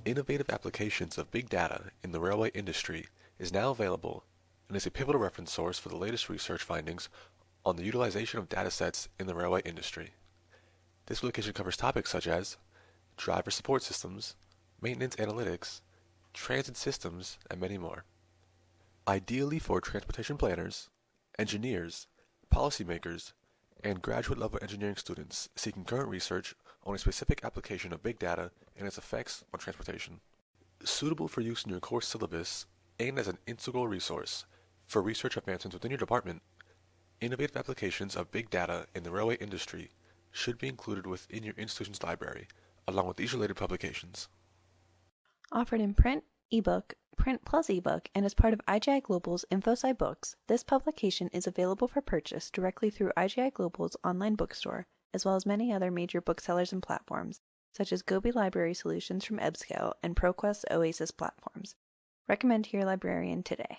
Innovative applications of big data in the railway industry is now available and is a pivotal reference source for the latest research findings on the utilization of datasets in the railway industry. This publication covers topics such as driver support systems, maintenance analytics, transit systems, and many more. Ideally for transportation planners, engineers, policymakers, and graduate-level engineering students seeking current research on a specific application of big data and its effects on transportation. Suitable for use in your course syllabus and as an integral resource for research advancements within your department, innovative applications of big data in the railway industry should be included within your institution's library, along with these related publications. Offered in print, ebook, print plus ebook, and as part of IGI Global's InfoSci Books, this publication is available for purchase directly through IGI Global's online bookstore, as well as many other major booksellers and platforms, such as Gobi Library Solutions from EBSCO and ProQuest Oasis platforms. Recommend to your librarian today.